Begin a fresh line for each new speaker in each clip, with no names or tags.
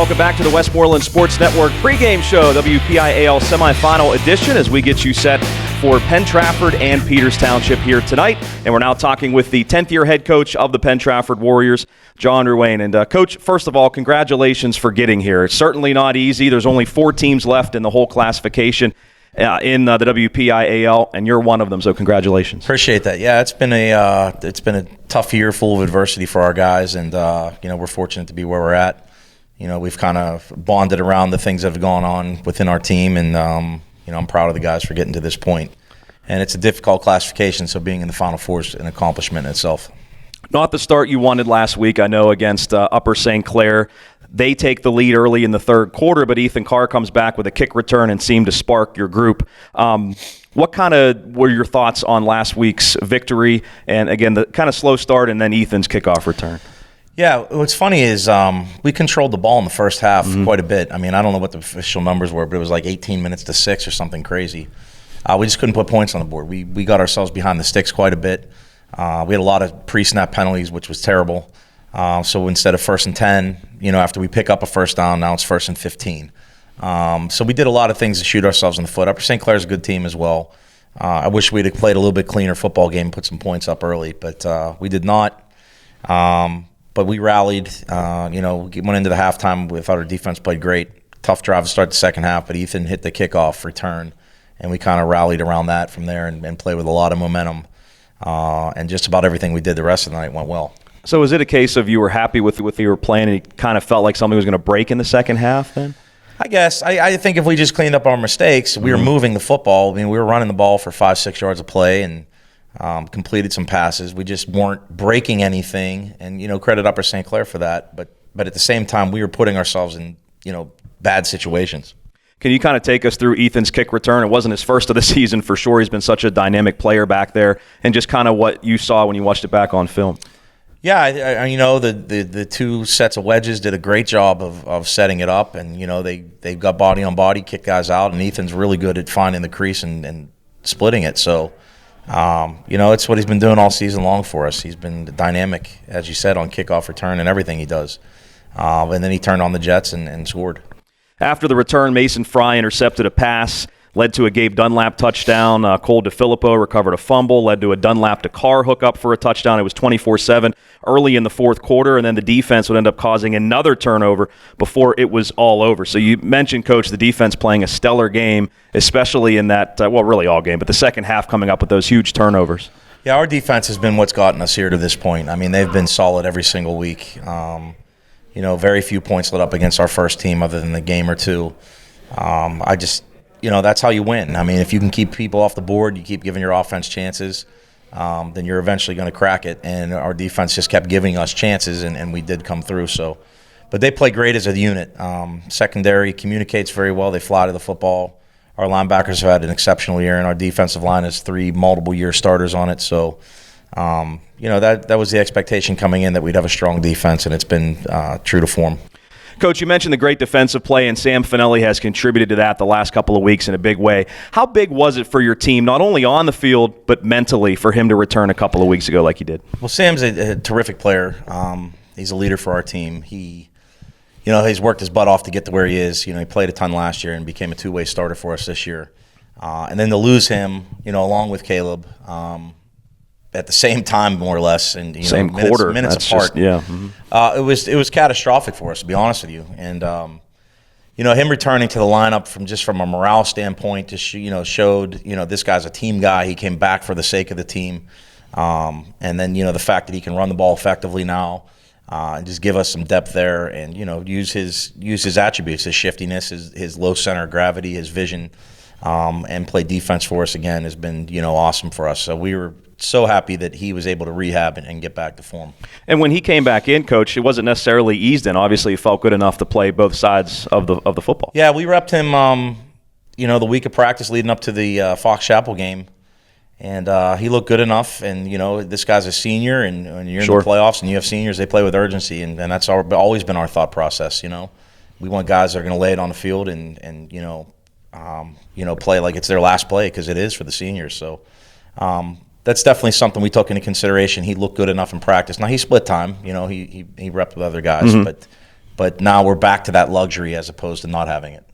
Welcome back to the Westmoreland Sports Network pregame show, WPIAL semifinal edition, as we get you set for Penn-Trafford and Peters Township here tonight. And we're now talking with the 10th-year head coach of the Penn-Trafford Warriors, John Ruane. And Coach, first of all, congratulations for getting here. It's certainly not easy. There's only 4 teams left in the whole classification in the WPIAL, and you're one of them, so congratulations.
Appreciate that. Yeah, it's been a tough year full of adversity for our guys, and we're fortunate to be where we're at. We've kind of bonded around the things that have gone on within our team, and I'm proud of the guys for getting to this point. And it's a difficult classification, so being in the Final Four is an accomplishment in itself.
Not the start you wanted last week, I know, against Upper St. Clair. They take the lead early in the third quarter, but Ethan Carr comes back with a kick return and seemed to spark your group. What kind of were your thoughts on last week's victory? And, again, the kind of slow start and then Ethan's kickoff return.
Yeah, what's funny is we controlled the ball in the first half quite a bit. I mean, I don't know what the official numbers were, but it was like 18 minutes to 6 or something crazy. We just couldn't put points on the board. We got ourselves behind the sticks quite a bit. We had a lot of pre-snap penalties, which was terrible. So instead of 1st and 10, after we pick up a first down, now it's 1st and 15. So we did a lot of things to shoot ourselves in the foot. Upper St. Clair's a good team as well. I wish we'd have played a little bit cleaner football game, put some points up early, but we did not. But we rallied. We went into the halftime. We thought our defense played great. Tough drive to start the second half, but Ethan hit the kickoff return, and we kind of rallied around that from there and played with a lot of momentum. And just about everything we did the rest of the night went well. So
is it a case of you were happy with you were playing and you kind of felt like something was going to break in the second half then?
I guess. I think if we just cleaned up our mistakes, we were moving the football. I mean, we were running the ball for 5-6 yards of play and completed some passes. We just weren't breaking anything, and credit Upper St. Clair for that. But at the same time, we were putting ourselves in bad situations.
Can you kind of take us through Ethan's kick return? It wasn't his first of the season for sure. He's been such a dynamic player back there, and just kind of what you saw when you watched it back on film.
Yeah, the 2 sets of wedges did a great job of setting it up, and they've got body on body, kick guys out, and Ethan's really good at finding the crease and splitting it. So. It's what he's been doing all season long for us. He's been dynamic, as you said, on kickoff return and everything he does. And then he turned on the Jets and scored.
After the return, Mason Fry intercepted a pass, led to a Gabe Dunlap touchdown. Cole DeFilippo recovered a fumble, led to a Dunlap to Carr hookup for a touchdown. It was 24-7 early in the fourth quarter, and then the defense would end up causing another turnover before it was all over. So you mentioned, Coach, the defense playing a stellar game, especially in that, really all game, but the second half coming up with those huge turnovers.
Yeah, our defense has been what's gotten us here to this point. I mean, they've been solid every single week. Very few points let up against our first team other than the game or two. That's how you win. I mean, if you can keep people off the board, you keep giving your offense chances, then you're eventually going to crack it. And our defense just kept giving us chances, and we did come through. But they play great as a unit. Secondary communicates very well. They fly to the football. Our linebackers have had an exceptional year, and our defensive line has 3 multiple-year starters on it. So, that was the expectation coming in, that we'd have a strong defense, and it's been true to form.
Coach, you mentioned the great defensive play, and Sam Finelli has contributed to that the last couple of weeks in a big way. How big was it for your team, not only on the field, but mentally, for him to return a couple of weeks ago like he did?
Well, Sam's a terrific player. He's a leader for our team. He's worked his butt off to get to where he is. He played a ton last year and became a 2-way starter for us this year. And then to lose him, along with Caleb, at the same time, more or less, and
same quarter,
minutes apart.
Just, yeah. Mm-hmm.
It was catastrophic for us, to be honest with you. And him returning to the lineup from a morale standpoint, just showed this guy's a team guy. He came back for the sake of the team, and then the fact that he can run the ball effectively now, and just give us some depth there, and use his attributes, his shiftiness, his low center of gravity, his vision, and play defense for us again has been awesome for us. So we were so happy that he was able to rehab and get back to form.
And when he came back in, Coach, it wasn't necessarily eased in. Obviously, he felt good enough to play both sides of the football.
Yeah, we repped him, the week of practice leading up to the Fox Chapel game, and he looked good enough. And this guy's a senior, and when you're in the playoffs and you have seniors, they play with urgency, and that's always been our thought process. We want guys that are going to lay it on the field and play like it's their last play, because it is for the seniors. So. That's definitely something we took into consideration. He looked good enough in practice. Now, he split time. He repped with other guys, but But now we're back to that luxury as opposed to not having it.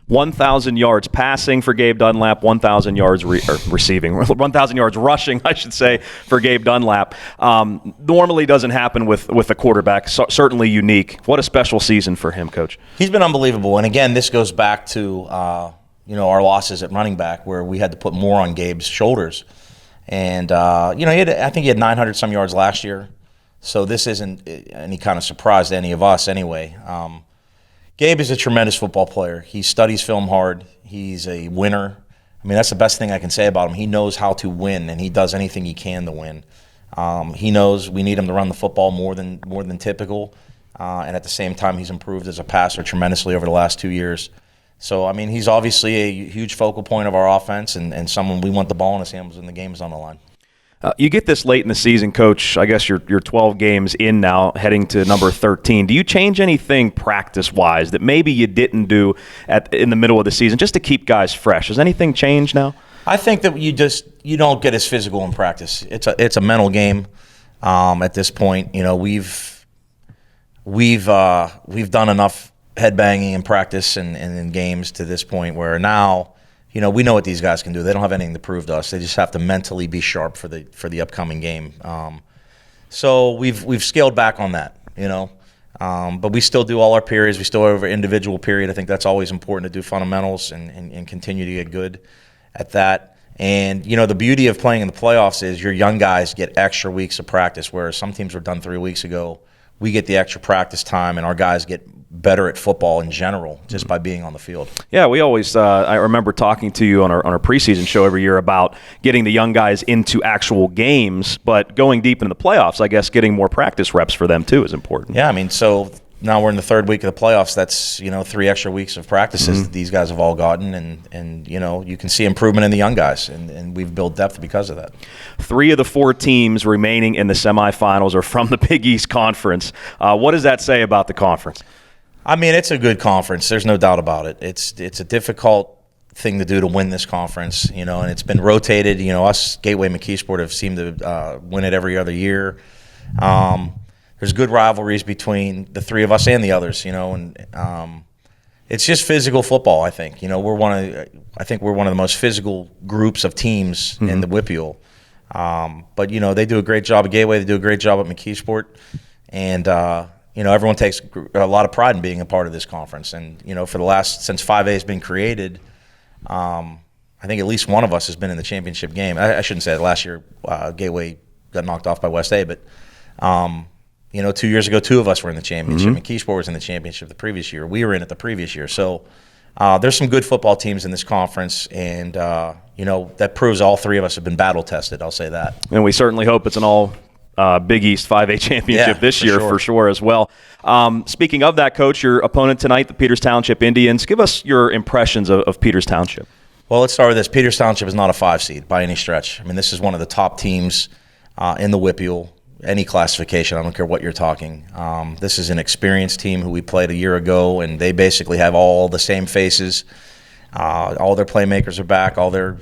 1,000 yards passing for Gabe Dunlap, 1,000 yards receiving, 1,000 yards rushing, I should say, for Gabe Dunlap. Normally doesn't happen with a quarterback, certainly unique. What a special season for him, Coach.
He's been unbelievable. And again, this goes back to our losses at running back where we had to put more on Gabe's shoulders. And, I think he had 900-some yards last year. So this isn't any kind of surprise to any of us anyway. Gabe is a tremendous football player. He studies film hard. He's a winner. I mean, that's the best thing I can say about him. He knows how to win, and he does anything he can to win. He knows we need him to run the football more than typical, and at the same time, he's improved as a passer tremendously over the last 2 years. So, I mean, he's obviously a huge focal point of our offense and someone we want the ball in his hands when the game is on the line.
You get this late in the season, Coach. I guess you're 12 games in now, heading to number 13. Do you change anything practice-wise that maybe you didn't do in the middle of the season just to keep guys fresh? Has anything changed now?
I think that you don't get as physical in practice. It's a mental game at this point. We've done enough headbanging in practice and in games to this point where now. We know what these guys can do. They don't have anything to prove to us. They just have to mentally be sharp for the upcoming game. So we've scaled back on that, but we still do all our periods. We still have our individual period. I think that's always important to do fundamentals and continue to get good at that. And, the beauty of playing in the playoffs is your young guys get extra weeks of practice, whereas some teams were done 3 weeks ago. We get the extra practice time, and our guys get better at football in general just by being on the field.
Yeah, we always I remember talking to you on our preseason show every year about getting the young guys into actual games, but going deep into the playoffs, I guess getting more practice reps for them too is important.
Yeah, I mean, so now we're in the third week of the playoffs. That's 3 extra weeks of practices that these guys have all gotten, and you can see improvement in the young guys, and we've built depth because of that.
3 of the 4 teams remaining in the semifinals are from the Big East Conference. What does that say about the conference?
I mean, it's a good conference. There's no doubt about it. It's a difficult thing to do to win this conference, and it's been rotated. Us, Gateway, McKeesport have seemed to win it every other year. There's good rivalries between the 3 of us and the others, and it's just physical football. I think we're one of the most physical groups of teams in the WPIAL. But they do a great job at Gateway. They do a great job at McKeesport, and everyone takes a lot of pride in being a part of this conference. And since 5A has been created, I think at least one of us has been in the championship game. I shouldn't say that. Last year, Gateway got knocked off by West A, but 2 years ago, 2 of us were in the championship. McKeesport was in the championship the previous year. We were in it the previous year. So there's some good football teams in this conference, and that proves all 3 of us have been battle tested. I'll say that.
And we certainly hope it's an all Big East 5A championship this year for sure as well. Speaking of that, Coach, your opponent tonight, the Peters Township Indians. Give us your impressions of Peters Township.
Well, let's start with this. Peters Township is not a 5 seed by any stretch. I mean, this is one of the top teams in the WPIAL, any classification. I don't care what you're talking. This is an experienced team who we played a year ago, and they basically have all the same faces. All their playmakers are back. All their,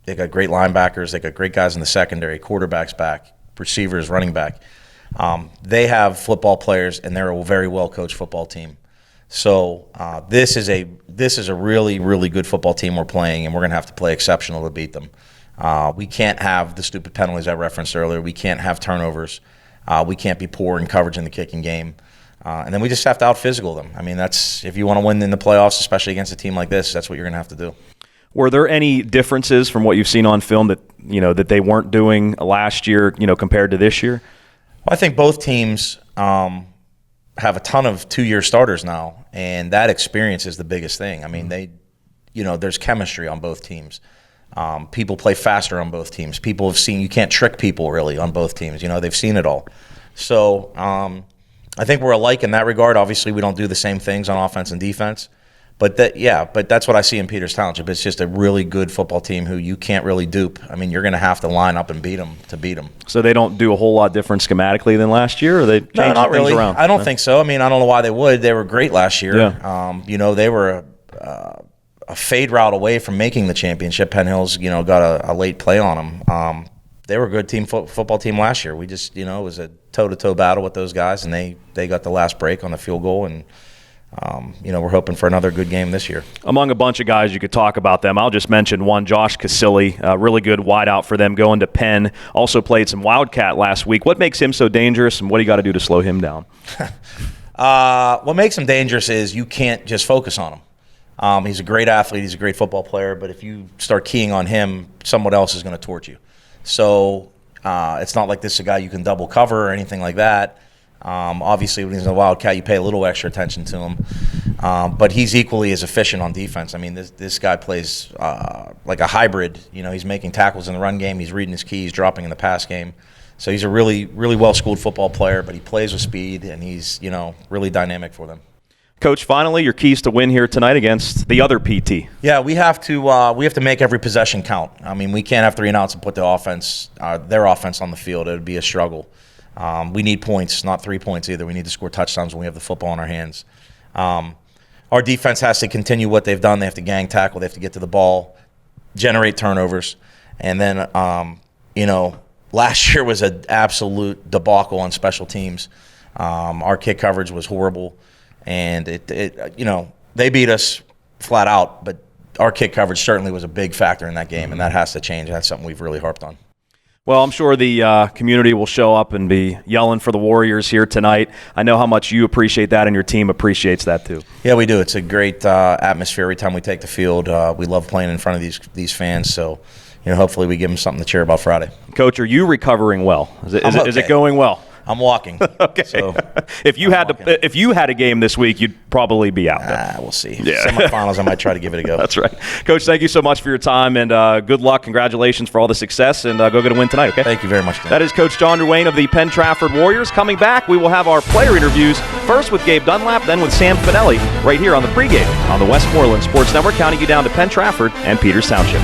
they got great linebackers. They got great guys in the secondary, quarterbacks back, receivers, running back. They have football players, and they're a very well-coached football team. So this is a really, really good football team we're playing, and we're going to have to play exceptional to beat them. We can't have the stupid penalties I referenced earlier. We can't have turnovers. We can't be poor in coverage in the kicking game. And then we just have to out-physical them. I mean, that's if you want to win in the playoffs, especially against a team like this, that's what you're going to have to do.
Were there any differences from what you've seen on film that they weren't doing last year, compared to this year?
Well, I think both teams have a ton of 2-year starters now, and that experience is the biggest thing. I mean, there's chemistry on both teams. People play faster on both teams. People have seen you can't trick people really on both teams. They've seen it all. So I think we're alike in that regard. Obviously, we don't do the same things on offense and defense. But that's what I see in Peters Township. It's just a really good football team who you can't really dupe. I mean, you're going to have to line up and beat them to beat them. So
they don't do a whole lot different schematically than last year, or they change
not
things
really.
around?
I don't think so. I mean, I don't know why they would. They were great last year.
Yeah.
They were a fade route away from making the championship. Penn Hills, got a late play on them. they were a good football team last year. We just, it was a toe-to-toe battle with those guys, and they got the last break on the field goal, and we're hoping for another good game this year.
Among a bunch of guys, you could talk about them. I'll just mention one, Josh Casilli, really good wideout for them going to Penn. Also played some Wildcat last week. What makes him so dangerous, and what do you got to do to slow him down?
What makes him dangerous is you can't just focus on him. He's a great athlete. He's a great football player. But if you start keying on him, someone else is going to torch you. So it's not like this is a guy you can double cover or anything like that. Obviously, when he's in the Wildcat, you pay a little extra attention to him. But he's equally as efficient on defense. I mean, this guy plays like a hybrid. He's making tackles in the run game. He's reading his keys, dropping in the pass game. So he's a really, really well-schooled football player, but he plays with speed, and he's, really dynamic for them.
Coach, finally, your keys to win here tonight against the other PT.
Yeah, we have to make every possession count. I mean, we can't have 3 and outs and put their offense on the field. It would be a struggle. We need points, not 3 points either. We need to score touchdowns when we have the football in our hands. Our defense has to continue what they've done. They have to gang tackle. They have to get to the ball, generate turnovers, and then, last year was an absolute debacle on special teams. Our kick coverage was horrible, and they beat us flat out, but our kick coverage certainly was a big factor in that game, and that has to change. That's something we've really harped on.
Well, I'm sure the community will show up and be yelling for the Warriors here tonight. I know how much you appreciate that, and your team appreciates that too.
Yeah, we do. It's a great atmosphere every time we take the field. We love playing in front of these fans, so hopefully we give them something to cheer about Friday.
Coach, are you recovering well? Is it going well?
I'm walking.
Okay.
So
if you had a game this week, you'd probably be out there.
We'll see.
Yeah.
Semifinals, I might try to give it a go.
That's right. Coach, thank you so much for your time, and good luck. Congratulations for all the success, and go get a win tonight, okay?
Thank you very much, Dan.
That is Coach John Ruane of the Penn-Trafford Warriors. Coming back, we will have our player interviews, first with Gabe Dunlap, then with Sam Finelli, right here on the Pregame on the Westmoreland Sports Network, counting you down to Penn-Trafford and Peters Township.